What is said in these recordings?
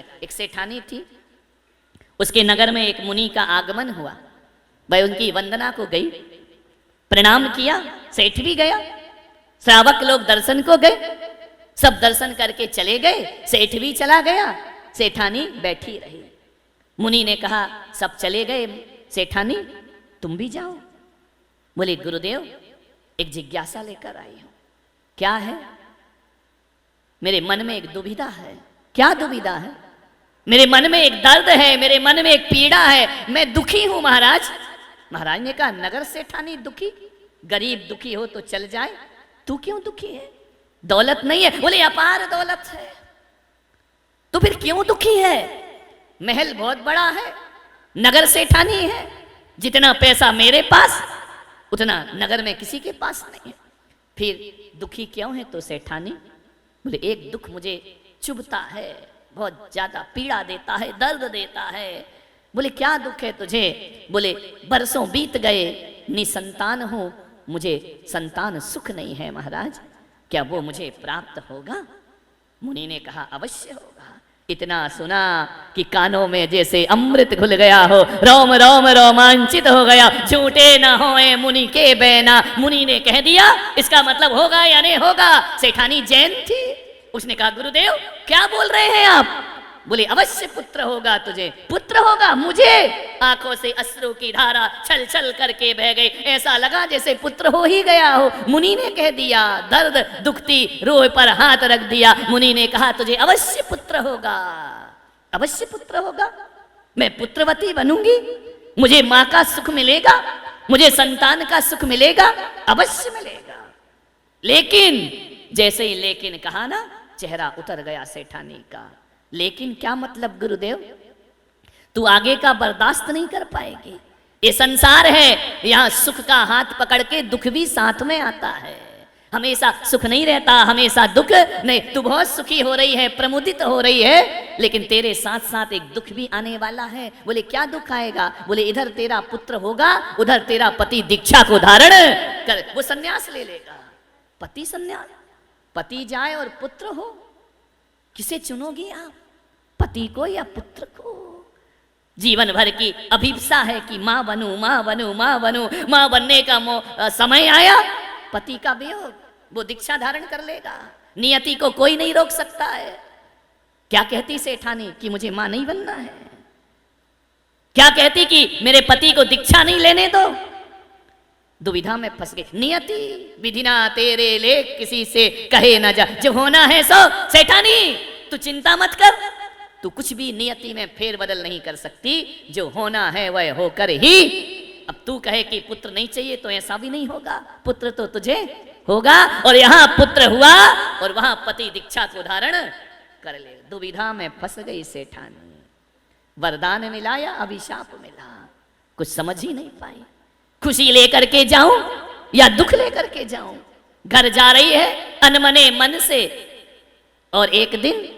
दिखाए। एक सेठानी थी, उसके नगर में एक मुनि का आगमन हुआ। वह उनकी वंदना को गई, प्रणाम किया, सेठ भी गया, श्रावक लोग दर्शन को गए, सब दर्शन करके चले गए, सेठ भी चला गया, सेठानी बैठी रही। मुनि ने कहा सब चले गए, सेठानी तुम भी जाओ। बोले गुरुदेव एक जिज्ञासा लेकर आई हूं। क्या है? मेरे मन में एक दुविधा है। क्या दुविधा है? मेरे मन में एक दर्द है, मेरे मन में एक पीड़ा है, मैं दुखी हूं महाराज। महाराज ने कहा नगर सेठानी दुखी? गरीब दुखी हो तो चल जाए, तू क्यों दुखी है? दौलत नहीं है? बोले अपार दौलत है। तो फिर क्यों दुखी है? महल बहुत बड़ा है, नगर सेठानी है, जितना पैसा मेरे पास उतना नगर में किसी के पास नहीं है, फिर दुखी क्यों है तो सेठानी? बोले एक दुख मुझे चुभता है, बहुत ज्यादा पीड़ा देता है, दर्द देता है। बोले क्या दुख है तुझे? बोले बरसों बीत गए, निसंतान हूं, मुझे संतान सुख नहीं है महाराज, क्या वो मुझे प्राप्त होगा? मुनि ने कहा अवश्य होगा। इतना सुना कि कानों में जैसे अमृत घुल गया हो, रोम रोम रोमांचित हो गया। झूठे न होए मुनि के बैना। मुनि ने कह दिया इसका मतलब होगा या नहीं होगा। सेठानी जैन थी, उसने कहा गुरुदेव क्या बोल रहे हैं आप? बोले अवश्य पुत्र होगा तुझे। पुत्र होगा मुझे? आंखों से अश्रु की धारा छल छल करके बह गई, ऐसा लगा जैसे पुत्र हो ही गया हो। मुनि ने कह दिया, दर्द दुखती रूह पर हाथ रख दिया। मुनि ने कहा तुझे अवश्य पुत्र होगा, अवश्य पुत्र होगा, मैं पुत्रवती बनूंगी, मुझे मां का सुख मिलेगा, मुझे संतान का सुख मिलेगा, अवश्य मिलेगा। लेकिन जैसे ही लेकिन कहा ना, चेहरा उतर गया सेठानी का। लेकिन क्या मतलब गुरुदेव? तू आगे का बर्दाश्त नहीं कर पाएगी। ये संसार है, यहां सुख का हाथ पकड़ के दुख भी साथ में आता है। हमेशा सुख नहीं रहता, हमेशा दुख नहीं। तू बहुत सुखी हो रही है, प्रमुदित हो रही है, लेकिन तेरे साथ साथ एक दुख भी आने वाला है। बोले क्या दुख आएगा? बोले इधर तेरा पुत्र होगा, उधर तेरा पति दीक्षा को धारण कर वो सन्यास ले लेगा। पति सन्यास, पति जाए और पुत्र हो, किसे चुनोगी आप? पति को या पुत्र को? जीवन भर की अभिप्सा है कि मां बनूं, मां बनूं, मां बनूं। मां बनने का समय आया, पति का वियोग, वो दीक्षा धारण कर लेगा। नियति को कोई नहीं रोक सकता है। क्या कहती सेठानी कि मुझे मां नहीं बनना है? क्या कहती कि मेरे पति को दीक्षा नहीं लेने दो? दुविधा में फंस गई। नियति विधिना तेरे लेख किसी से कहे न जा, जो होना है सो। सेठानी तू चिंता मत कर, तू कुछ भी नियति में फेर बदल नहीं कर सकती, जो होना है वह होकर ही। अब तू कहे कि पुत्र नहीं चाहिए तो ऐसा भी नहीं होगा, पुत्र तो तुझे होगा। और यहां पुत्र हुआ और वहां पति दीक्षा को धारण कर ले। दुविधा में फंस गई सेठानी। वरदान मिला या अभिशाप मिला, कुछ समझ ही नहीं पाई। खुशी लेकर के जाऊं या दुख लेकर के जाऊं? घर जा रही है अनमने मन से, और एक दिन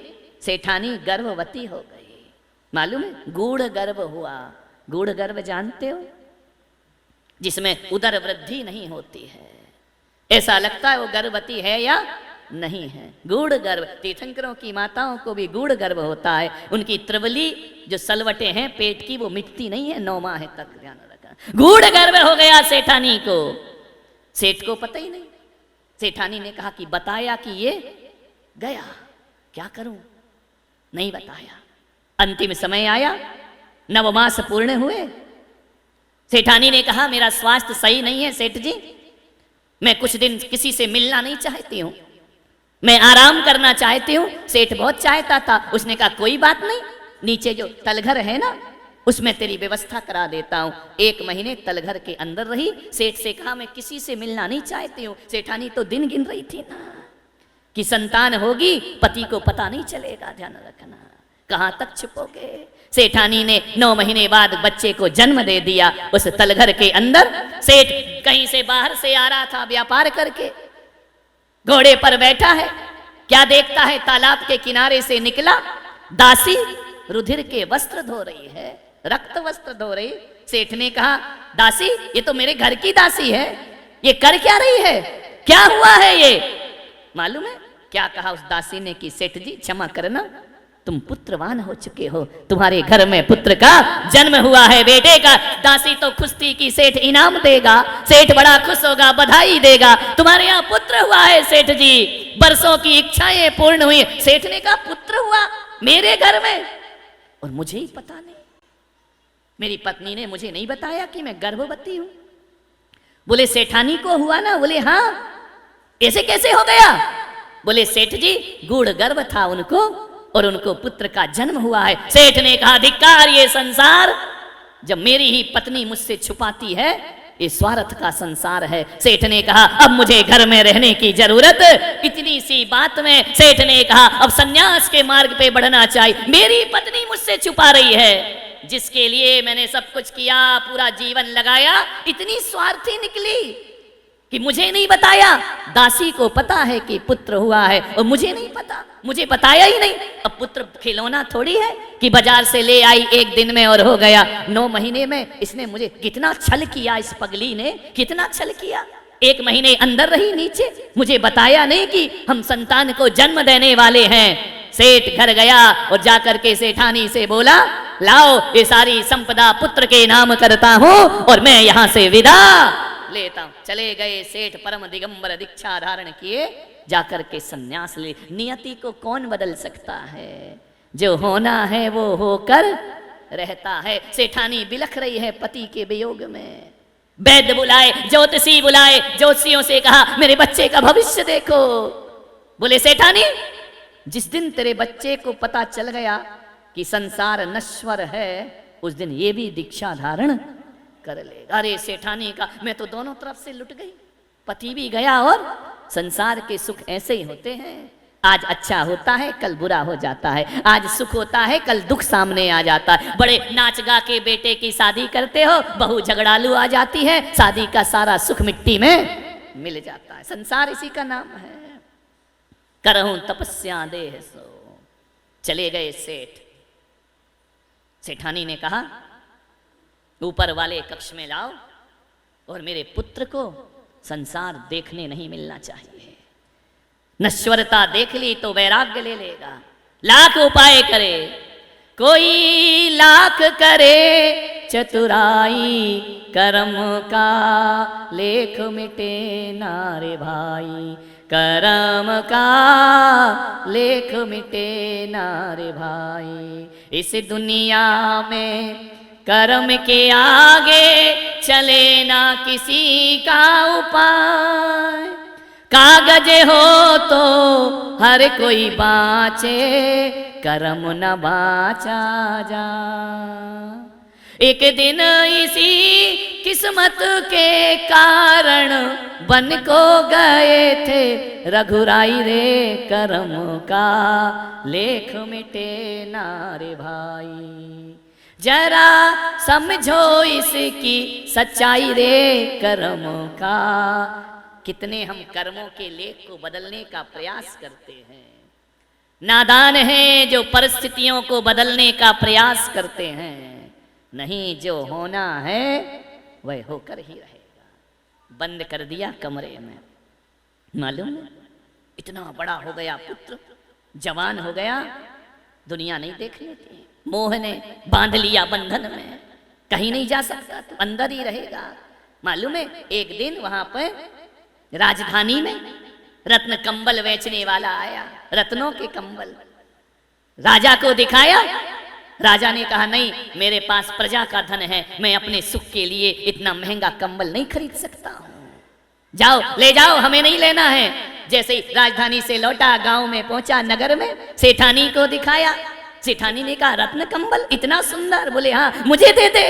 सेठानी गर्भवती हो गई। मालूम है? गूढ़ गर्भ हुआ। गूढ़ गर्भ जानते हो? जिसमें उदर वृद्धि नहीं होती है, ऐसा लगता है वो गर्भवती है या नहीं है। गूढ़ गर्भ, तीर्थंकरों की माताओं को भी गूढ़ गर्भ होता है। उनकी त्रिवली जो सलवटे हैं पेट की, वो मिटती नहीं है 9 माह तक, ध्यान रखा। गूढ़ गर्भ हो गया सेठानी को। सेठ को पता ही नहीं। सेठानी ने कहा कि बताया कि ये गया, क्या करूं? नहीं बताया। अंतिम समय आया, 9 मास पूर्ण हुए। सेठानी ने कहा मेरा स्वास्थ्य सही नहीं है सेठ जी, मैं कुछ दिन किसी से मिलना नहीं चाहती हूं, मैं आराम करना चाहती हूं। सेठ बहुत चाहता था। उसने कहा कोई बात नहीं, नीचे जो तलघर है ना, उसमें तेरी व्यवस्था करा देता हूं। 1 महीने तलघर के अंदर रही। सेठ से कहा मैं किसी से मिलना नहीं चाहती हूं। सेठानी तो दिन गिन रही थी ना कि संतान होगी, पति को पता नहीं चलेगा, ध्यान रखना। कहां तक छुपोगे? सेठानी ने 9 महीने बाद बच्चे को जन्म दे दिया उस तलघर के अंदर। सेठ कहीं से बाहर से आ रहा था व्यापार करके, घोड़े पर बैठा है, क्या देखता है तालाब के किनारे से निकला दासी रुधिर के वस्त्र धो रही है, रक्त वस्त्र धो रही। सेठ ने कहा दासी ये तो मेरे घर की दासी है, ये कर क्या रही है, क्या हुआ है ये? मालूम है क्या कहा उस दासी ने कि सेठ जी क्षमा करना, तुम पुत्रवान हो चुके हो, तुम्हारे घर में पुत्र का जन्म हुआ है, बेटे का। दासी तो खुश थी कि सेठ इनाम देगा, सेठ बड़ा खुश होगा, बधाई देगा, तुम्हारे यहाँ पुत्र हुआ है सेठ जी, बरसों की इच्छाएं पूर्ण हुई। सेठ ने कहा पुत्र हुआ मेरे घर में और मुझे ही पता नहीं, मेरी पत्नी ने मुझे नहीं बताया कि मैं गर्भवती हूं। बोले सेठानी को हुआ ना? बोले हाँ। ऐसे कैसे हो गया? बोले सेठ जी गूढ़ गर्भ था उनको और उनको पुत्र का जन्म हुआ है। सेठ ने कहा धिक्कार ये संसार, जब मेरी ही पत्नी मुझसे छुपाती है, ये स्वार्थ का संसार है। सेठ ने कहा अब मुझे घर में रहने की जरूरत। इतनी सी बात में सेठ ने कहा अब सन्यास के मार्ग पे बढ़ना चाहिए। मेरी पत्नी मुझसे छुपा रही है, जिसके लिए मैंने सब कुछ किया, पूरा जीवन लगाया, इतनी स्वार्थी निकली कि मुझे नहीं बताया। दासी को पता है कि पुत्र हुआ है और मुझे नहीं पता, मुझे बताया ही नहीं। अब पुत्र खिलौना थोड़ी है कि बाजार से ले आई एक दिन में और हो गया। 9 महीने में इसने मुझे कितना छल किया, इस पगली ने कितना छल किया। 1 महीने अंदर रही नीचे, मुझे बताया नहीं कि हम संतान को जन्म देने वाले हैं। सेठ घर गया और जाकर के सेठानी से बोला लाओ ये सारी संपदा पुत्र के नाम करता हूं और मैं यहां से विदा लेता हूं। चले गए सेठ परम दिगंबर दीक्षा धारण किए, जाकर के सन्यास ले। नियति को कौन बदल सकता है? जो होना है वो होकर रहता है। सेठानी बिलख रही है पति के वियोग में। वैद्य बुलाए, ज्योतिषी बुलाए, ज्योतिषियों से कहा मेरे बच्चे का भविष्य देखो। बोले सेठानी जिस दिन तेरे बच्चे को पता चल गया कि संसार नश्वर है, उस दिन ये भी दीक्षा धारण कर लेगा। अरे सेठानी का मैं तो दोनों तरफ से लुट गई, पति भी गया और संसार के सुख ऐसे ही होते हैं। आज अच्छा होता है कल बुरा हो जाता है, आज सुख होता है कल दुख सामने आ जाता है। बड़े नाच गा के बेटे की शादी करते हो, बहू झगड़ालू आ जाती है, शादी का सारा सुख मिट्टी में मिल जाता है। संसार इसी का नाम है। करहूं तपस्या देह सो। चले गए सेठ। सेठानी ने कहा ऊपर वाले कक्ष में लाओ और मेरे पुत्र को संसार देखने नहीं मिलना चाहिए। नश्वरता देख ली तो वैराग्य ले लेगा। लाख उपाय करे, कोई लाख करे चतुराई, कर्म का लेख मिटे नारे भाई, कर्म का लेख मिटे नारे भाई। इस दुनिया में कर्म के आगे चले ना किसी का उपाय। कागज हो तो हर कोई बाँचे, कर्म न बाँचा जा। एक दिन इसी किस्मत के कारण बन को गए थे रघुराई रे, कर्म का लेख मिटे नारे भाई। जरा समझो इसकी सच्चाई रे, कर्म का। कितने हम कर्मों के लेख को बदलने का प्रयास करते हैं। नादान हैं जो परिस्थितियों को बदलने का प्रयास करते हैं। नहीं, जो होना है वह होकर ही रहेगा। बंद कर दिया कमरे में। मालूम है इतना बड़ा हो गया पुत्र, जवान हो गया, दुनिया नहीं देख लेती। मोह ने बांध लिया बंधन में, कहीं नहीं जा सकता, तो अंदर ही रहेगा। मालूम है एक दिन वहां पर राजधानी में रत्न कंबल बेचने वाला आया। रत्नों के कंबल राजा को दिखाया। राजा ने कहा नहीं, मेरे पास प्रजा का धन है, मैं अपने सुख के लिए इतना महंगा कंबल नहीं खरीद सकता हूं। जाओ ले जाओ, हमें नहीं लेना है। जैसे ही राजधानी से लौटा, गांव में पहुंचा, नगर में सेठानी को दिखाया। सेठानी ने कहा रत्न कंबल इतना सुंदर? बोले हाँ, मुझे दे दे।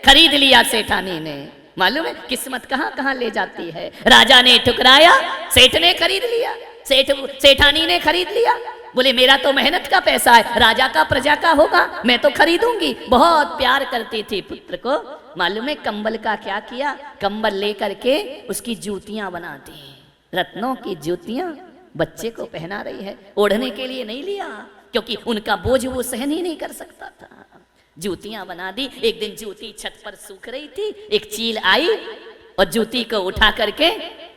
खरीद लिया सेठानी ने। मालूम है किस्मत कहां कहां ले जाती है। राजा ने ठुकराया, सेठ ने खरीद लिया, सेठानी ने खरीद लिया। बोले मेरा तो मेहनत का पैसा है, राजा का प्रजा का होगा, मैं तो खरीदूंगी। बहुत प्यार करती थी पुत्र को। मालूम है कंबल का क्या किया? कंबल लेकर के उसकी जूतियां बना दी, रत्नों की जूतियां बच्चे को पहना रही है। ओढ़ने के लिए नहीं लिया, क्योंकि उनका बोझ वो सहन ही नहीं कर सकता था। जूतियां बना दी। एक दिन जूती छत पर सूख रही थी, एक चील आई और जूती को उठा करके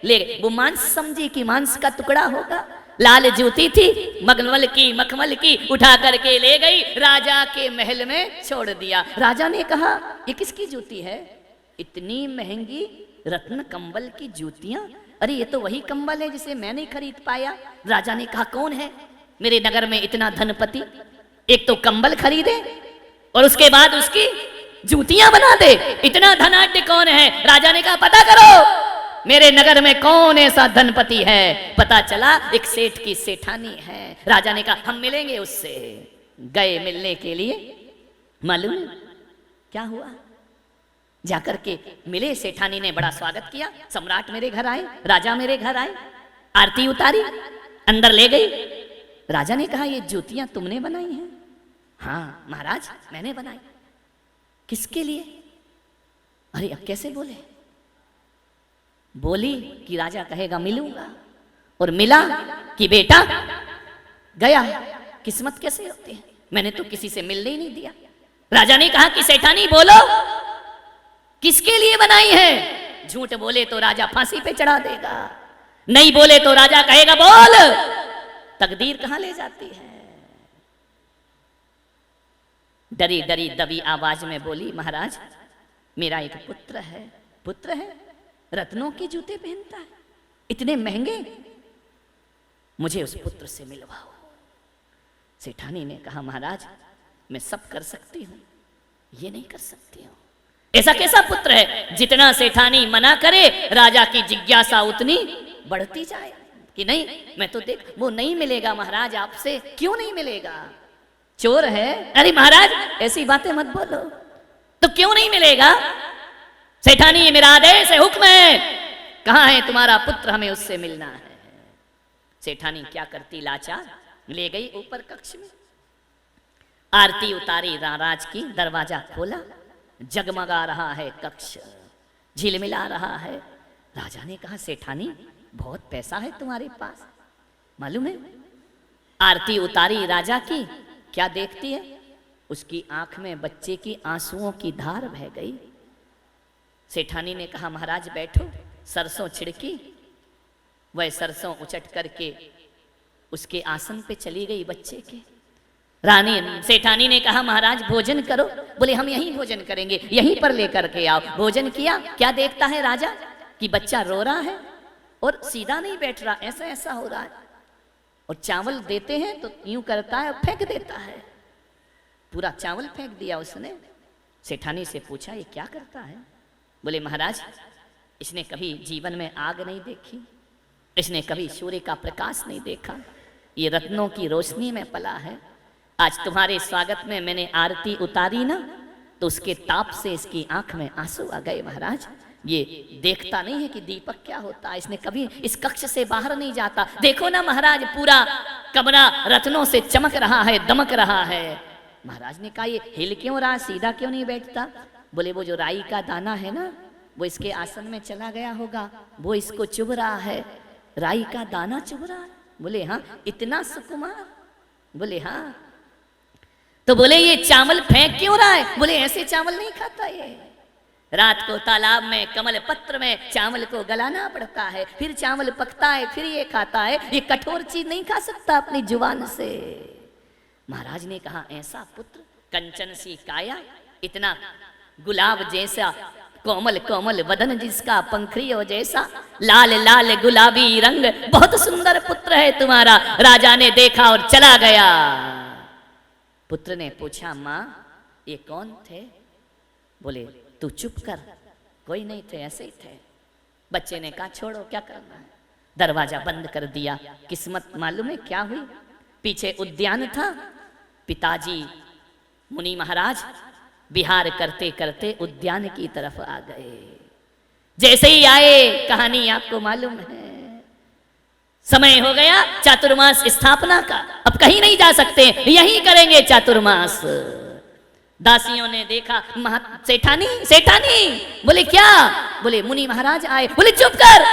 ले। वो मांस समझी कि मांस का टुकड़ा होगा, लाल जूती थी, मगमल की मखमल की, उठा करके ले गई, राजा के महल में छोड़ दिया। राजा ने कहा ये किसकी जूती है? इतनी महंगी रत्न कंबल की जूतियां? अरे ये तो वही कंबल है जिसे मैं नहीं खरीद पाया। राजा ने कहा कौन है मेरे नगर में इतना धनपति, एक तो कंबल खरीदे और उसके बाद उसकी जूतियां बना दे, इतना धनाढ्य कौन है? राजा ने कहा पता करो मेरे नगर में कौन ऐसा धनपति है। पता चला एक सेठ की सेठानी है। राजा ने कहा हम मिलेंगे उससे। गए मिलने के लिए, मालूम क्या हुआ? जाकर के मिले, सेठानी ने बड़ा स्वागत किया। सम्राट मेरे घर आए, राजा मेरे घर आए, आरती उतारी, अंदर ले गई। राजा ने कहा ये जूतियां तुमने बनाई हैं? हाँ महाराज मैंने बनाई। किसके लिए? अरे अब कैसे बोले? बोली कि राजा कहेगा मिलूंगा, और मिला कि बेटा गया। किस्मत कैसे होती है, मैंने तो किसी से मिलने ही नहीं दिया। राजा ने कहा कि सेठानी बोलो किसके लिए बनाई है? झूठ बोले तो राजा फांसी पे चढ़ा देगा, नहीं बोले तो राजा कहेगा बोल। तकदीर कहां ले जाती है। डरी डरी दबी आवाज में बोली महाराज मेरा एक पुत्र है। पुत्र है? रत्नों के जूते पहनता है, इतने महंगे, मुझे उस पुत्र से मिलवाओ। सेठानी ने कहा महाराज मैं सब कर सकती हूं, ये नहीं कर सकती हूं। ऐसा कैसा पुत्र है? जितना सेठानी मना करे राजा की जिज्ञासा उतनी बढ़ती जाए कि नहीं मैं तो देख, वो नहीं मिलेगा महाराज आपसे। क्यों नहीं मिलेगा? चोर है? अरे महाराज ऐसी बातें मत बोलो। तो क्यों नहीं मिलेगा? सेठानी ये मेरा आदेश है, हुक्म है, कहां है तुम्हारा पुत्र, हमें उससे मिलना है। सेठानी क्या करती लाचार, ले गई ऊपर कक्ष में, आरती उतारी राज की, दरवाजा खोला, जगमगा रहा है कक्ष, झिलमिला रहा है। राजा ने कहा सेठानी बहुत पैसा है तुम्हारे पास, मालूम है? आरती उतारी राजा की, क्या देखती है? उसकी आंख में बच्चे की आंसुओं की धार बह गई। सेठानी ने कहा महाराज बैठो। सरसों छिड़की, वह सरसों उचट करके उसके आसन पे चली गई बच्चे के। रानी सेठानी ने कहा महाराज भोजन करो। बोले हम यहीं भोजन करेंगे, यहीं पर लेकर के आओ। भोजन किया। क्या देखता है राजा कि बच्चा रो रहा है और सीधा नहीं बैठ रहा, ऐसा ऐसा हो रहा है, और चावल देते हैं तो यूं करता है और फेंक देता है। पूरा चावल फेंक दिया उसने। सेठानी से पूछा ये क्या करता है? बोले महाराज इसने कभी जीवन में आग नहीं देखी, इसने कभी सूर्य का प्रकाश नहीं देखा, ये रत्नों की रोशनी में पला है। आज तुम्हारे स्वागत में मैंने आरती उतारी ना, तो उसके ताप से इसकी आंख में आंसू आ गए। महाराज ये देखता नहीं है कि दीपक क्या होता है, इसने कभी इस कक्ष से बाहर नहीं जाता। देखो ना महाराज पूरा कमरा रत्नों से चमक रहा है, दमक रहा है। महाराज ने कहा ये हिल क्यों रहा, सीधा क्यों नहीं बैठता? बोले वो जो राई का दाना है ना, वो इसके आसन में चला गया होगा, वो इसको चुभ रहा है। राई का दाना चुभ रहा है? बोले हाँ। इतना सुकुमार? बोले हाँ। तो बोले ये चावल फेंक क्यों रहा है? बोले ऐसे चावल नहीं खाता ये, रात को तालाब में कमल पत्र में चावल को गलाना पड़ता है, फिर चावल पकता है, फिर ये खाता है, ये कठोर चीज नहीं खा सकता अपनी जुबान से। महाराज ने कहा ऐसा पुत्र, कंचन सी काया, इतना गुलाब जैसा कोमल कोमल बदन जिसका पंखड़ियों जैसा, लाल लाल गुलाबी रंग, बहुत सुंदर पुत्र है तुम्हारा। राजा ने देखा और चला गया। पुत्र ने पूछा माँ ये कौन थे? बोले तू चुप कर, कोई नहीं थे, ऐसे ही थे। बच्चे ने कहा छोड़ो क्या करना है। दरवाजा बंद कर दिया। किस्मत मालूम है क्या हुई? पीछे उद्यान था, पिताजी मुनि महाराज विहार करते करते उद्यान की तरफ आ गए। जैसे ही आए, कहानी आपको मालूम है, समय हो गया चातुर्मास स्थापना का, अब कहीं नहीं जा सकते, यहीं करेंगे चातुर्मास। दासियों ने देखा सेठानी सेठानी। बोले क्या? बोले मुनि महाराज आए। बोले चुप कर,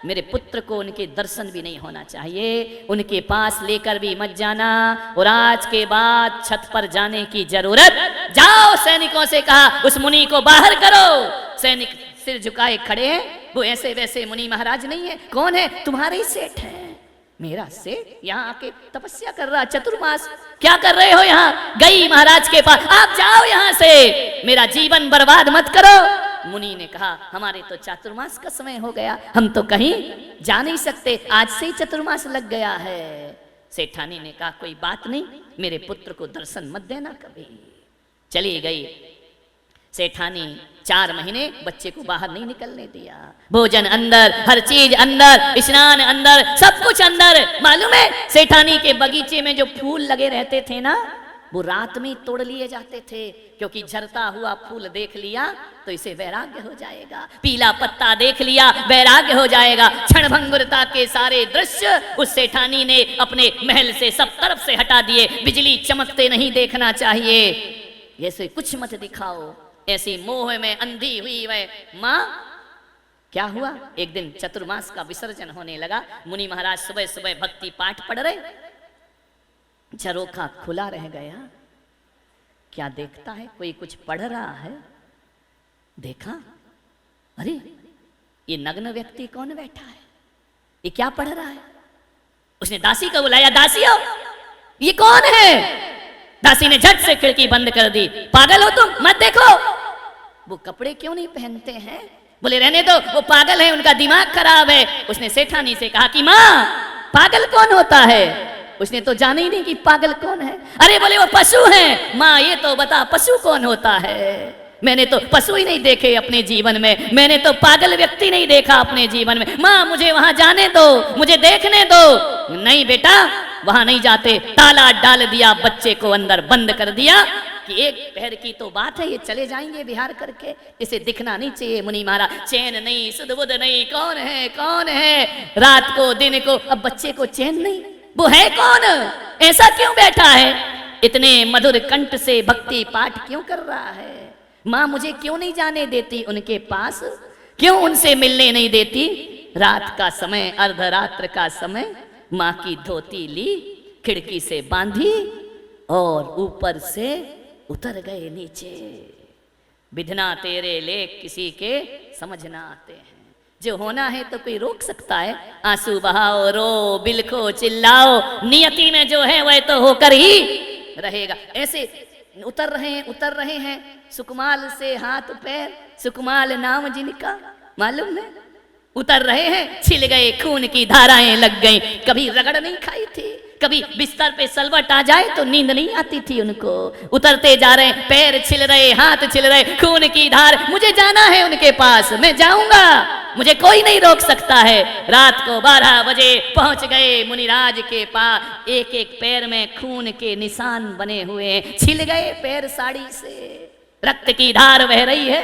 मेरे पुत्र को उनके दर्शन भी नहीं होना चाहिए, उनके पास लेकर भी मत जाना, और आज के बाद छत पर जाने की जरूरत। जाओ सैनिकों से कहा उस मुनि को बाहर करो। सैनिक सिर झुकाए खड़े हैं, वो ऐसे वैसे मुनि महाराज नहीं है। कौन है? तुम्हारे ही सेठ हैं। मेरा सेठ यहाँ आके तपस्या कर रहा, चतुर्मास क्या कर रहे हो यहाँ? गई महाराज के पास, आप जाओ यहाँ से, मेरा जीवन बर्बाद मत करो। मुनि ने कहा हमारे तो चातुर्मास का समय हो गया, हम तो कहीं जा नहीं सकते, आज से ही चतुर्मास लग गया है। सेठानी ने कहा कोई बात नहीं, मेरे पुत्र को दर्शन मत देना कभी। चली गई सेठानी, 4 महीने बच्चे को बाहर नहीं निकलने दिया, भोजन अंदर, हर चीज अंदर, स्नान अंदर, सब कुछ अंदर। मालूम है सेठानी के बगीचे में जो फूल लगे रहते थे ना, वो रात में तोड़ लिए जाते थे, क्योंकि झरता हुआ फूल देख लिया तो इसे वैराग्य हो जाएगा, पीला पत्ता देख लिया वैराग्य हो जाएगा। क्षणभंगुरता के सारे दृश्य उस सेठानी ने अपने महल से सब तरफ से हटा दिए। बिजली चमकते नहीं देखना चाहिए, ऐसे कुछ मत दिखाओ, ऐसी मोह में अंधी हुई वह माँ। क्या हुआ, एक दिन चतुर्मास का विसर्जन होने लगा। मुनि महाराज सुबह सुबह भक्ति पाठ पढ़ रहे, झरोखा खुला रह गया। क्या देखता है, कोई कुछ पढ़ रहा है। देखा, अरे ये नग्न व्यक्ति कौन बैठा है, ये क्या पढ़ रहा है। उसने दासी को बुलाया, दासी हो, ये कौन है। दासी ने झट से खिड़की बंद कर दी। पागल हो तुम, मत देखो, वो कपड़े क्यों नहीं पहनते हैं। बोले रहने दो, वो पागल है, उनका दिमाग खराब है। उसने सेठानी से कहा कि माँ पागल कौन होता है। उसने तो जाना ही नहीं कि पागल कौन है। अरे बोले वो पशु हैं। माँ ये तो बता पशु कौन होता है। मैंने तो पशु ही नहीं देखे अपने जीवन में, मैंने तो पागल व्यक्ति नहीं देखा अपने जीवन में। माँ मुझे वहां जाने दो, मुझे देखने दो। नहीं बेटा वहां नहीं जाते। ताला डाल दिया, बच्चे को अंदर बंद कर दिया कि एक पहर की तो बात है, ये चले जाएंगे विहार करके, इसे दिखना नहीं चाहिए। मुनि महाराज चैन नहीं, सुध बुध नहीं, कौन है कौन है, रात को दिन को, अब बच्चे को चैन नहीं, वो है कौन, ऐसा क्यों बैठा है, इतने मधुर कंठ से भक्ति पाठ क्यों कर रहा है। माँ मुझे क्यों नहीं जाने देती उनके पास, क्यों उनसे मिलने नहीं देती। रात का समय, अर्धरात्र का समय, माँ की धोती ली, खिड़की से बांधी और ऊपर से उतर गए नीचे। विधना तेरे लेख किसी के समझ ना आते हैं। जो होना है तो कोई रोक सकता है। आंसू बहाओ, रो, बिलखो, चिल्लाओ, नियति में जो है वह तो होकर ही रहेगा। ऐसे उतर रहे हैं सुकमाल से हाथ पैर, सुकमाल नाम जिनका, मालूम है, उतर रहे हैं, छिल गए, खून की धाराएं लग गई। कभी रगड़ नहीं खाई थी, कभी बिस्तर पे सलवट आ जाए तो नींद नहीं आती थी उनको। उतरते जा रहे, पैर छिल रहे, हाथ छिल रहे, खून की धार। मुझे जाना है उनके पास, मैं जाऊंगा, मुझे कोई नहीं रोक सकता है। रात को 12 बजे पहुंच गए मुनिराज के पास। एक एक पैर में खून के निशान बने हुए, छिल गए पैर साड़ी से, रक्त की धार बह रही है।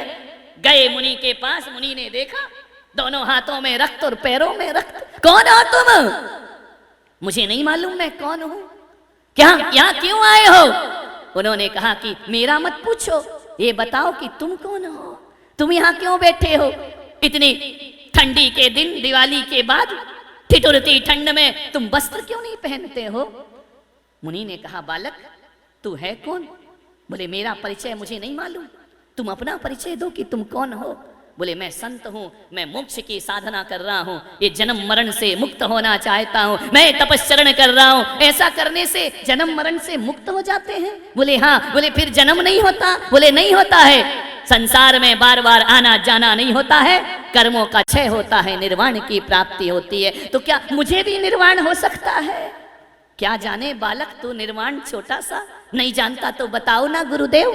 गए मुनि के पास, मुनि ने देखा दोनों हाथों में रक्त और पैरों में रक्त। कौन हो तुम। मुझे नहीं मालूम मैं कौन हूं, क्या यहाँ क्यों आए हो। उन्होंने कहा कि मेरा मत पूछो, ये बताओ कि तुम कौन हो, तुम यहाँ क्यों बैठे हो। इतनी ठंडी के दिन, दिवाली के बाद, ठिठुरती ठंड में तुम वस्त्र क्यों नहीं पहनते हो। मुनि ने कहा बालक तू है कौन। बोले मेरा परिचय मुझे नहीं मालूम, तुम अपना परिचय दो कि तुम कौन हो। बोले मैं संत हूँ, मैं मोक्ष की साधना कर रहा हूँ, ये जन्म मरण से मुक्त होना चाहता हूँ, मैं तपस्चरण कर रहा हूँ। ऐसा करने से जन्म मरण से मुक्त हो जाते हैं। बोले हाँ। बोले फिर जन्म नहीं होता। बोले नहीं होता है, संसार में बार बार आना जाना नहीं होता है, कर्मों का क्षय होता है, निर्वाण की प्राप्ति होती है। तो क्या मुझे भी निर्वाण हो सकता है। क्या जाने बालक तू निर्वाण छोटा सा नहीं जानता तो बताओ ना गुरुदेव,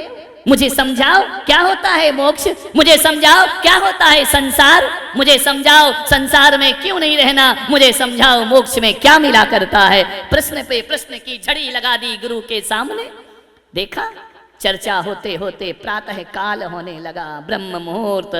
मुझे समझाओ क्या होता है मोक्ष, मुझे समझाओ क्या होता है संसार, मुझे समझाओ संसार में क्यों नहीं रहना, मुझे समझाओ मोक्ष में क्या मिला करता है। प्रश्न पे प्रश्न की झड़ी लगा दी गुरु के सामने। देखा चर्चा होते होते प्रातः काल होने लगा, ब्रह्म मुहूर्त।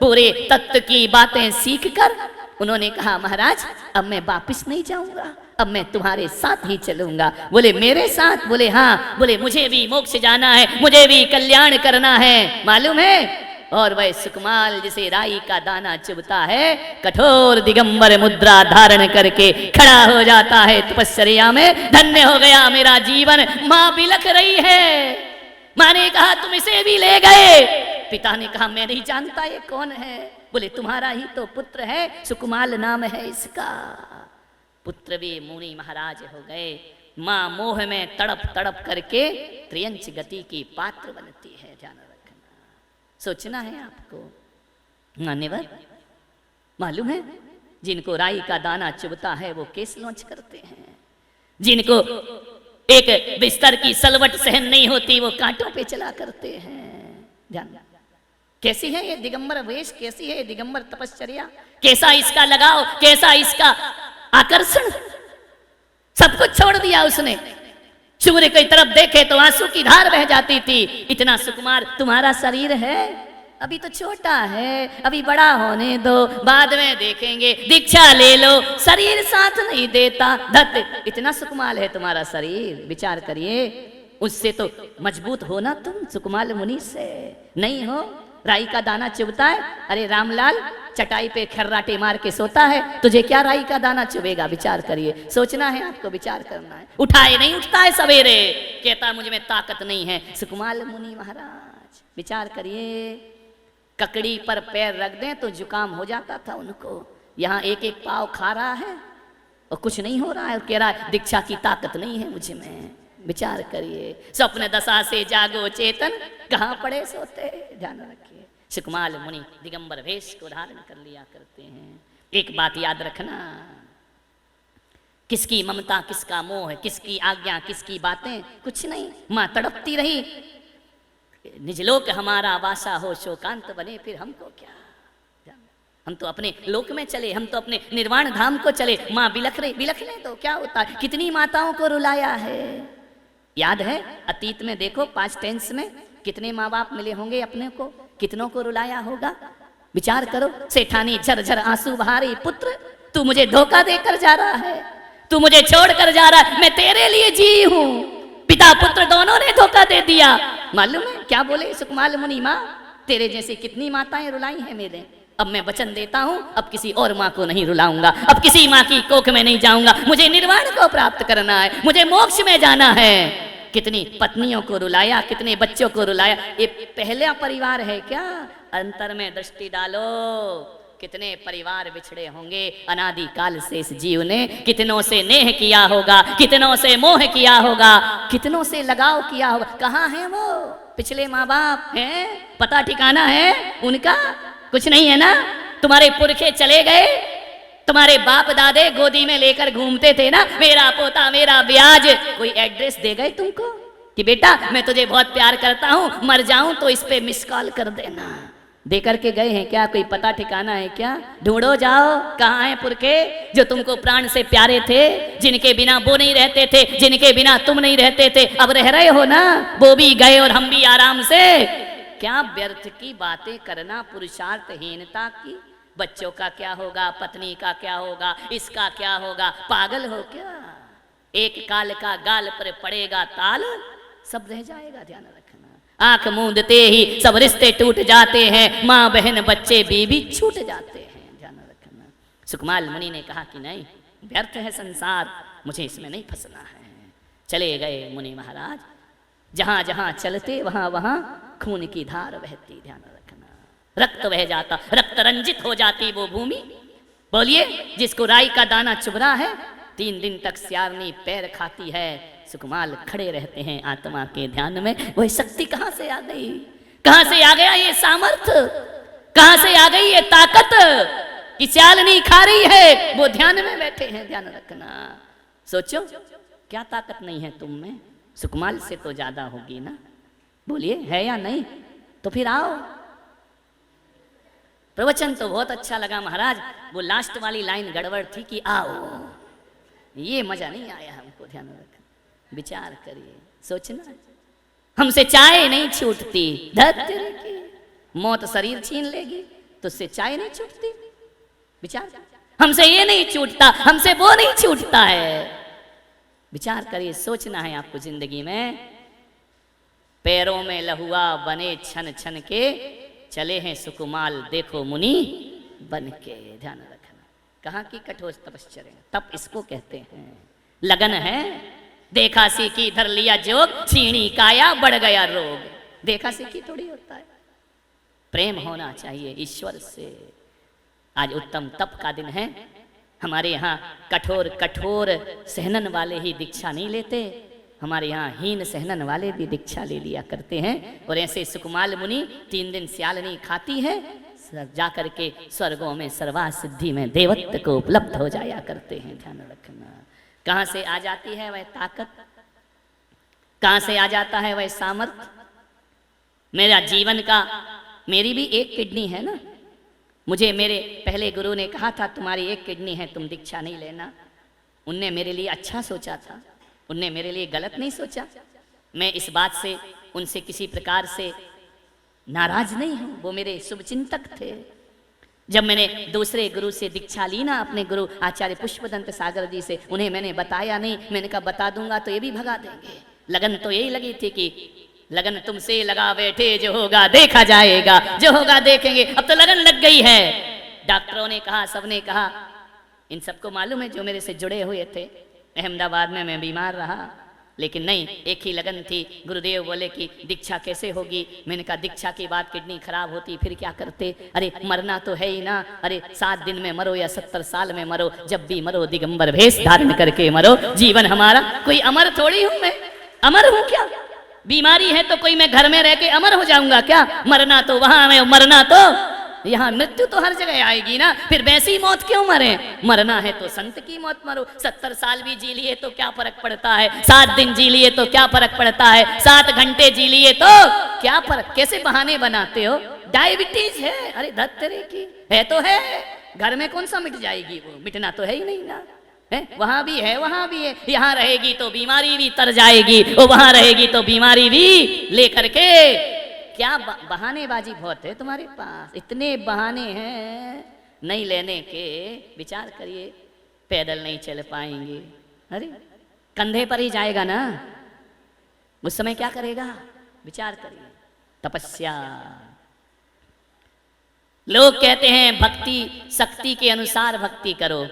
पूरे तत्व की बातें सीखकर उन्होंने कहा महाराज अब मैं वापिस नहीं जाऊंगा, अब मैं तुम्हारे साथ ही चलूंगा। बोले मेरे साथ। बोले हाँ। बोले मुझे भी मोक्ष जाना है, मुझे भी कल्याण करना है, मालूम है। और वह सुकमाल जिसे राई का दाना चुभता है, कठोर दिगंबर मुद्रा धारण करके खड़ा हो जाता है तपस्या में। धन्य हो गया मेरा जीवन। माँ बिलख रही है। माँ ने कहा तुम इसे भी ले गए। पिता ने कहा मैं नहीं जानता ये कौन है। बोले तुम्हारा ही तो पुत्र है, सुकमाल नाम है इसका। पुत्र भी मुनि महाराज हो गए। माँ मोह में तड़प तड़प करके त्रियंच गति की पात्र बनती है। ध्यान रखना, सोचना है आपको। मान्यवर, मालूम है जिनको राई का दाना चुभता है वो केस लॉन्च करते हैं, जिनको एक बिस्तर की सलवट सहन नहीं होती वो कांटों पे चला करते हैं। ध्यान, कैसी है ये दिगंबर वेश, कैसी है ये दिगंबर तपश्चर्या, कैसा इसका लगाव, कैसा इसका आकर्षण। सब कुछ छोड़ दिया उसने। सूर्य की तरफ देखे तो आंसू की धार बह जाती थी। इतना सुकुमार तुम्हारा शरीर है, अभी तो छोटा है, अभी बड़ा होने दो, बाद में देखेंगे, दीक्षा ले लो, शरीर साथ नहीं देता। धत, इतना सुकुमार है तुम्हारा शरीर, विचार करिए। उससे तो मजबूत हो ना तुम, सुकुमार मुनि से नहीं हो। राई का दाना चुभता है, अरे रामलाल चटाई पे खर्राटे मार के सोता है, तुझे क्या राई का दाना चुभेगा? विचार करिए, सोचना है आपको, विचार करना है। उठाए नहीं उठता है सवेरे, कहता मुझ में ताकत नहीं है। सुकुमार मुनि महाराज, विचार करिए, ककड़ी पर पैर रख दें तो जुकाम हो जाता था उनको। यहाँ एक एक पाव खा रहा है और कुछ नहीं हो रहा है, और कह रहा है दीक्षा की ताकत नहीं है मुझ में। विचार करिए, स्वप्न दशा से जागो चेतन, कहाँ पड़े सोते। ध्यान रखिए, सुकुमार मुनि दिगंबर वेश को धारण कर लिया करते हैं। एक बात याद रखना, किसकी ममता, किसका मोह, किसकी आज्ञा, किसकी बातें, कुछ नहीं। मां तड़पती रही, निजलोक हमारा वासा हो, शोकांत बने फिर हमको क्या। हम तो अपने लोक में चले, हम तो अपने निर्वाण धाम को चले। माँ बिलख रही, बिलखने तो क्या होता है। कितनी माताओं को रुलाया है, याद है? अतीत में देखो, 5 टेंस में कितने माँ बाप मिले होंगे अपने को, कितनों को रुलाया होगा। विचार करो, सेठानी झरझर आंसू बहारी, पुत्र तू मुझे धोखा देकर जा रहा है, तू मुझे छोड़ कर जा रहा है, मैं तेरे लिए जी हूं। पिता पुत्र दोनों ने धोखा दे दिया। मालूम है क्या बोले सुकुमार मुनि? माँ तेरे जैसी कितनी माताएं रुलाई हैं मेरे। अब मैं वचन देता हूं, अब किसी और माँ को नहीं रुलाऊंगा, अब किसी माँ की कोख में नहीं जाऊंगा। मुझे निर्वाण को प्राप्त करना है, मुझे मोक्ष में जाना है। कितनी पत्नियों को रुलाया, कितने बच्चों को रुलाया। ये पहला परिवार है क्या? अंतर में दृष्टि डालो, कितने परिवार बिछड़े होंगे। अनादि काल से इस जीव ने कितनों से नेह किया होगा, कितनों से मोह किया होगा, कितनों से लगाव किया होगा। कहाँ है वो पिछले माँ बाप हैं? पता ठिकाना है उनका? कुछ नहीं है ना। तुम्हारे पुरखे चले गए, तुम्हारे बाप दादे गोदी में लेकर घूमते थे ना, मेरा पोता मेरा ब्याज। कोई एड्रेस दे गए तुमको कि बेटा मैं तुझे बहुत प्यार करता हूं, मर जाऊं तो इस पे मिस कॉल कर देना? दे करके गए हैं क्या? कोई पता ठिकाना है क्या? ढूंढो जाओ, कहाँ हैं पुरखे जो तुमको प्राण से प्यारे थे, जिनके बिना वो नहीं रहते थे, जिनके बिना तुम नहीं रहते थे। अब रह रहे हो ना, वो भी गए और हम भी आराम से। क्या व्यर्थ की बातें करना, पुरुषार्थहीनता की। बच्चों का क्या होगा, पत्नी का क्या होगा, इसका क्या होगा? पागल हो क्या? एक काल का गाल पर पड़ेगा ताल, सब रह जाएगा। ध्यान रखना, आंख मूंदते ही सब रिश्ते टूट जाते हैं, माँ बहन बच्चे बीबी छूट जाते हैं। ध्यान रखना। सुकुमार मुनि ने कहा कि नहीं, व्यर्थ है संसार, मुझे इसमें नहीं फंसना है। चले गए मुनि महाराज। जहां जहां चलते वहां वहां खून की धार बहती। ध्यान रखना, रक्त बह जाता, रक्त रंजित हो जाती वो भूमि। बोलिए, जिसको राई का दाना चुभ रहा है, 3 दिन तक स्यारनी पैर खाती है। सुकुमार खड़े रहते हैं आत्मा के ध्यान में। वही शक्ति कहां से आ गई? कहां से आ गया ये सामर्थ्य? कहां से आ गई ये ताकत कि स्यालनी खा रही है, वो ध्यान में बैठे हैं। ध्यान रखना, सोचो क्या ताकत नहीं है तुम में? सुकुमार से तो ज्यादा होगी ना। बोलिए, है या नहीं? तो फिर आओ। प्रवचन तो बहुत अच्छा लगा महाराज, वो लास्ट वाली लाइन गड़बड़ थी कि आओ, ये मजा नहीं आया हमको। ध्यान रखना, विचार करिए, सोचना। हमसे चाय नहीं छूटती, धत्य की मौत शरीर छीन लेगी तो उससे चाय नहीं छूटती। विचार, हमसे ये नहीं छूटता, हमसे वो नहीं छूटता है। विचार करिए, सोचना है आपको जिंदगी में। पैरों में लहुआ बने छन छन के, चले हैं सुकुमार देखो मुनि बन के। ध्यान रखना, कहाँ की कठोर तपश्चर्या, तप इसको कहते हैं। लगन है, देखा सीखी धर लिया जोग, छीणी काया बढ़ गया रोग। देखा सीखी थोड़ी होता है, प्रेम होना चाहिए ईश्वर से। आज उत्तम तप का दिन है। हमारे यहाँ कठोर कठोर सहनन वाले ही दीक्षा नहीं लेते, हमारे यहाँ हीन सहनन वाले भी दीक्षा ले लिया करते हैं। और ऐसे सुकुमाल मुनि 3 दिन स्यालनी खाती है, जाकर के स्वर्गों में सर्वा सिद्धि में देवत्व को उपलब्ध हो जाया करते हैं। ध्यान रखना, कहाँ से आ जाती है वह ताकत, कहाँ से आ जाता है वह सामर्थ्य। मेरा जीवन का, मेरी भी एक किडनी है ना, मुझे मेरे पहले गुरु ने कहा था तुम्हारी एक किडनी है, तुम दीक्षा नहीं लेना। उनने मेरे लिए अच्छा सोचा था, उनने मेरे लिए गलत नहीं सोचा। मैं इस बात से उनसे किसी प्रकार से नाराज नहीं हूं, वो मेरे शुभचिंतक थे। जब मैंने दूसरे गुरु से दीक्षा ली ना, अपने गुरु आचार्य पुष्पदंत सागर जी से, उन्हें मैंने बताया नहीं। मैंने कहा बता दूंगा तो ये भी भगा देंगे। लगन तो यही लगी थी कि लगन तुमसे लगा बैठे, जो होगा देखा जाएगा, जो होगा देखेंगे। अब तो लगन लग गई है। डॉक्टरों ने कहा, सबने कहा, इन सबको मालूम है जो मेरे से जुड़े हुए थे। अहमदाबाद में मैं बीमार रहा, लेकिन नहीं, एक ही लगन थी। गुरुदेव बोले कि दीक्षा कैसे होगी। मैंने कहा दीक्षा के बाद किडनी खराब होती फिर क्या करते। अरे मरना तो है ही ना, अरे 7 दिन में मरो या 70 साल में मरो, जब भी मरो दिगंबर भेष धारण करके मरो। जीवन हमारा, कोई अमर थोड़ी हूं मैं, अमर हूं क्या? बीमारी है तो कोई मैं घर में रह के अमर हो जाऊंगा क्या? मरना तो वहां है, मरना तो यहाँ, मृत्यु तो हर जगह आएगी ना, फिर वैसी मौत क्यों मरे? मरना है तो संत की मौत मरो। 70 साल भी जी लिए तो क्या फर्क पड़ता है, 7 दिन जी लिए तो क्या फर्क पड़ता है, 7 घंटे जी लिए तो क्या फर्क? कैसे बहाने बनाते हो? डायबिटीज है, अरे धत तेरे की है तो है, घर में कौन सा मिट जाएगी वो, मिटना तो है ही नहीं ना। वहां भी है, वहां भी है। यहाँ रहेगी तो बीमारी भी तर जाएगी, वो वहां रहेगी तो बीमारी भी लेकर के। क्या बहानेबाजी बहुत है तुम्हारे पास, इतने बहाने हैं नहीं लेने के। विचार करिए, पैदल नहीं चल पाएंगे, अरे कंधे पर ही जाएगा ना, उस समय क्या करेगा? विचार करिए। तपस्या, लोग कहते हैं भक्ति शक्ति के अनुसार भक्ति करो,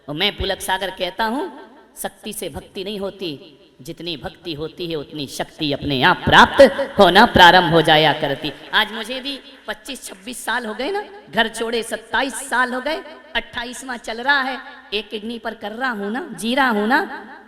और मैं पुलक सागर कहता हूं शक्ति से भक्ति नहीं होती, जितनी भक्ति होती है उतनी शक्ति अपने आप प्राप्त होना प्रारंभ हो जाया करती। आज मुझे भी 25-26 साल हो गए ना, घर छोड़े 27 साल हो गए, 28वां चल रहा है। एक किडनी पर कर रहा हूं ना, जी रहा हूं ना।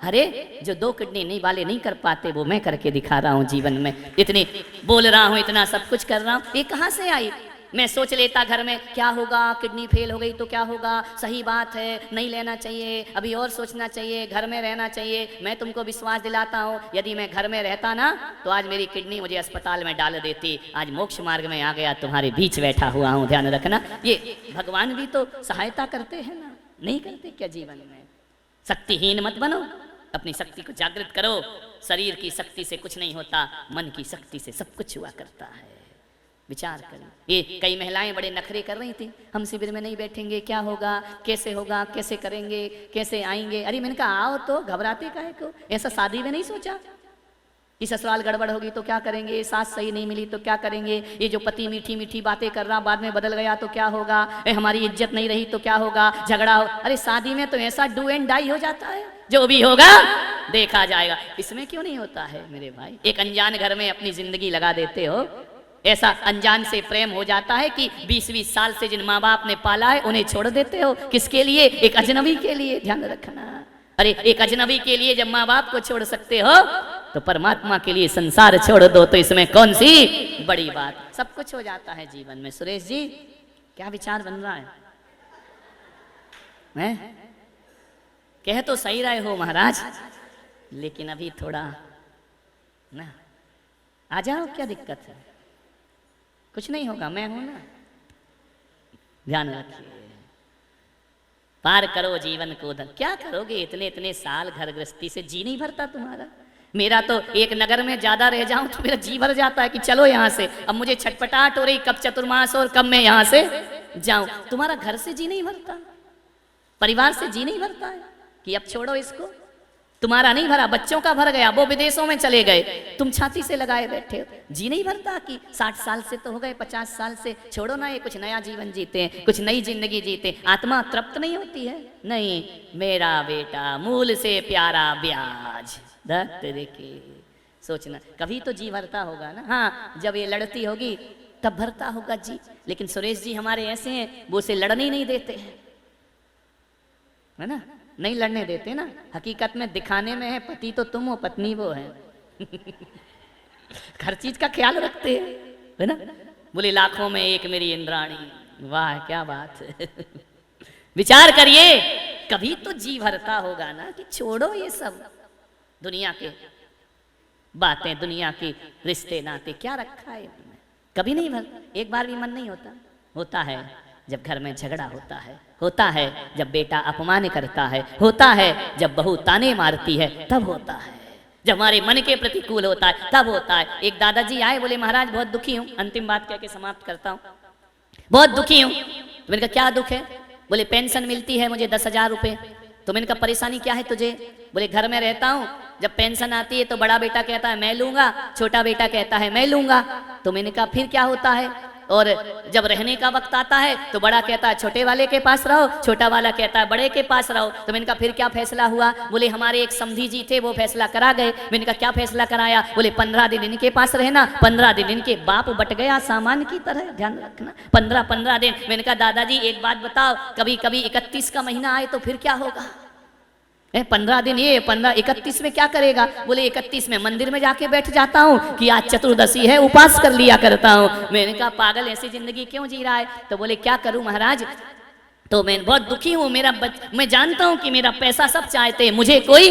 अरे जो 2 किडनी नहीं वाले नहीं कर पाते वो मैं करके दिखा रहा हूं जीवन में। इतनी बोल रहा हूं, इतना सब कुछ कर रहा हूं, ये कहां से आई? मैं सोच लेता घर में क्या होगा, किडनी फेल हो गई तो क्या होगा, सही बात है, नहीं लेना चाहिए, अभी और सोचना चाहिए, घर में रहना चाहिए। मैं तुमको विश्वास दिलाता हूँ, यदि मैं घर में रहता ना तो आज मेरी किडनी मुझे अस्पताल में डाल देती। आज मोक्ष मार्ग में आ गया, तुम्हारे बीच बैठा हुआ हूँ। ध्यान रखना, ये भगवान भी तो सहायता करते हैं ना, नहीं करते क्या जीवन में? शक्तिहीन मत बनो, अपनी शक्ति को जागृत करो। शरीर की शक्ति से कुछ नहीं होता, मन की शक्ति से सब कुछ हुआ करता है। विचार करें। ये कई महिलाएं बड़े नखरे कर रही थी, हम शिविर में नहीं बैठेंगे, क्या होगा, कैसे होगा, कैसे करेंगे, कैसे आएंगे। अरे मैंने कहा आओ तो, घबराते काहे को? ऐसा शादी में नहीं सोचा कि ससुराल गड़बड़ होगी तो क्या करेंगे, सास सही नहीं मिली तो क्या करेंगे, ये जो पति मीठी मीठी बातें कर रहा बाद में बदल गया तो क्या होगा, हमारी इज्जत नहीं रही तो क्या होगा, झगड़ा हो। अरे शादी में तो ऐसा डू एंड डाई हो जाता है, जो भी होगा देखा जाएगा। इसमें क्यों नहीं होता है मेरे भाई? एक अनजान घर में अपनी जिंदगी लगा देते हो, ऐसा अनजान से प्रेम हो जाता है कि 20-20 साल से जिन माँ बाप ने पाला है उन्हें छोड़ देते हो। किसके लिए? एक अजनबी के लिए। ध्यान रखना, अरे एक अजनबी के लिए जब माँ बाप को छोड़ सकते हो तो परमात्मा के लिए संसार छोड़ दो, तो इसमें कौन सी बड़ी बात? सब कुछ हो जाता है जीवन में। सुरेश जी क्या विचार बन रहा है? कह तो सही रहे हो महाराज, लेकिन अभी थोड़ा ना आ जाओ, क्या दिक्कत है? कुछ नहीं होगा, मैं हूं ना। ध्यान रखिए, पार करो जीवन को। क्या करोगे इतने इतने साल घर गृहस्थी से? जी नहीं भरता तुम्हारा? मेरा तो एक नगर में ज्यादा रह जाऊं तो मेरा जी भर जाता है कि चलो यहाँ से। अब मुझे छटपटाहट हो रही, कब चतुर्मास और कब मैं यहाँ से जाऊं। तुम्हारा घर से जी नहीं भरता, परिवार से जी नहीं भरता है कि अब छोड़ो इसको। तुम्हारा नहीं भरा, बच्चों का भर गया, वो विदेशों में चले गए, तुम छाती से लगाए बैठे हो। जी नहीं भरता कि 60 साल से तो हो गए, 50 साल से छोड़ो ना, ये कुछ नया जीवन जीते हैं, कुछ नई जिंदगी जीते। आत्मा तृप्त नहीं होती है? नहीं, मेरा बेटा मूल से प्यारा ब्याज के सोचना, कभी तो जी भरता होगा ना। हाँ, जब ये लड़ती होगी तब भरता होगा जी। लेकिन सुरेश जी हमारे ऐसे हैं, वो उसे लड़ने ही नहीं देते हैं। है ना, नहीं लड़ने देते ना। हकीकत में दिखाने में है पति तो तुम हो, पत्नी वो है। हर चीज का ख्याल रखते हैं, है ना। बोले लाखों में एक मेरी इंद्राणी, वाह क्या बात है। विचार करिए, कभी तो जी भरता होगा ना कि छोड़ो ये सब दुनिया के बातें, दुनिया के रिश्ते नाते, क्या रखा है इनमें। कभी नहीं भर, एक बार भी मन नहीं होता। होता है जब घर में झगड़ा होता है जब बेटा अपमान करता है, होता है जब बहू ताने मारती है, तब होता है जब हमारे मन के प्रतिकूल होता है, तब होता है। एक दादाजी आए, बोले महाराज बहुत दुखी हूँ, अंतिम बात कह के समाप्त करता हूँ, बहुत दुखी हूँ। तो मैंने कहा क्या दुख है? बोले पेंशन मिलती है मुझे 10,000 रुपये। तो मैंने कहा परेशानी क्या है तुझे? बोले घर में रहता हूँ, जब पेंशन आती है तो बड़ा बेटा कहता है मैं लूंगा, छोटा बेटा कहता है मैं लूंगा। तो मैंने कहा फिर क्या होता है? और जब रहने का वक्त आता है तो बड़ा कहता है छोटे वाले के पास रहो, छोटा वाला कहता है बड़े के पास रहो। तो मैंने कहा फिर क्या फैसला हुआ? बोले हमारे एक समधी जी थे, वो फैसला करा गए। मैंने कहा क्या फैसला कराया? बोले 15 दिन इनके पास रहना, 15 दिन इनके। बाप बट गया सामान की तरह, ध्यान रखना, 15 दिन। मैंने कहा दादाजी एक बात बताओ, कभी कभी 31 का महीना आए तो फिर क्या होगा? 15 दिन ये, 15 31 में क्या करेगा? बोले 31 में मंदिर में जाके बैठ जाता हूँ कि आज चतुर्दशी है, उपास कर लिया करता हूँ। मैंने कहा पागल ऐसी जिंदगी क्यों जी रहा है? तो बोले क्या करूं महाराज, तो मैं बहुत दुखी हूँ, मैं जानता हूँ कि मेरा पैसा सब चाहते हैं, मुझे कोई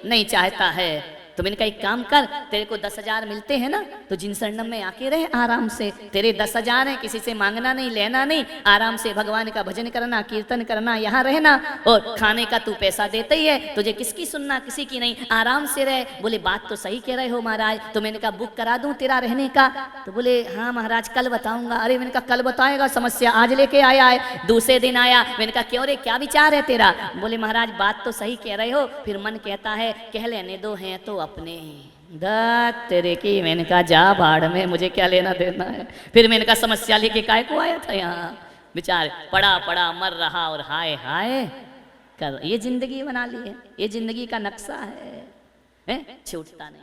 नहीं चाहता है। तो मैंने कहा एक काम कर, तेरे को 10,000 मिलते हैं ना, तो जिन शरणम में आके रहे आराम से। तेरे 10,000 है, किसी से मांगना नहीं, लेना नहीं, आराम से भगवान का भजन करना, कीर्तन करना, यहाँ रहना, और खाने का तू पैसा देते ही है, तुझे किसकी सुनना, किसी की नहीं, आराम से रहे। बोले बात तो सही कह रहे हो महाराज। तो मैंने कहा बुक करा दूं तेरा रहने का? तो बोले हाँ महाराज कल बताऊंगा। अरे मैंने कहा कल बताएगा, समस्या आज लेके आया है। दूसरे दिन आया, मैंने कहा क्यों रे क्या विचार है तेरा? बोले महाराज बात तो सही कह रहे हो, फिर मन कहता है कह लेने दो, हैं तो अपने दात तेरे की। मैंने कहा जा भाड़ में, मुझे क्या लेना देना है। फिर मैंने कहा समस्या लेके काय को आया था यहाँ? विचार पड़ा पड़ा मर रहा और हाय हाय कर, ये जिंदगी बना ली है, ये जिंदगी का नक्शा है, छूटता नहीं।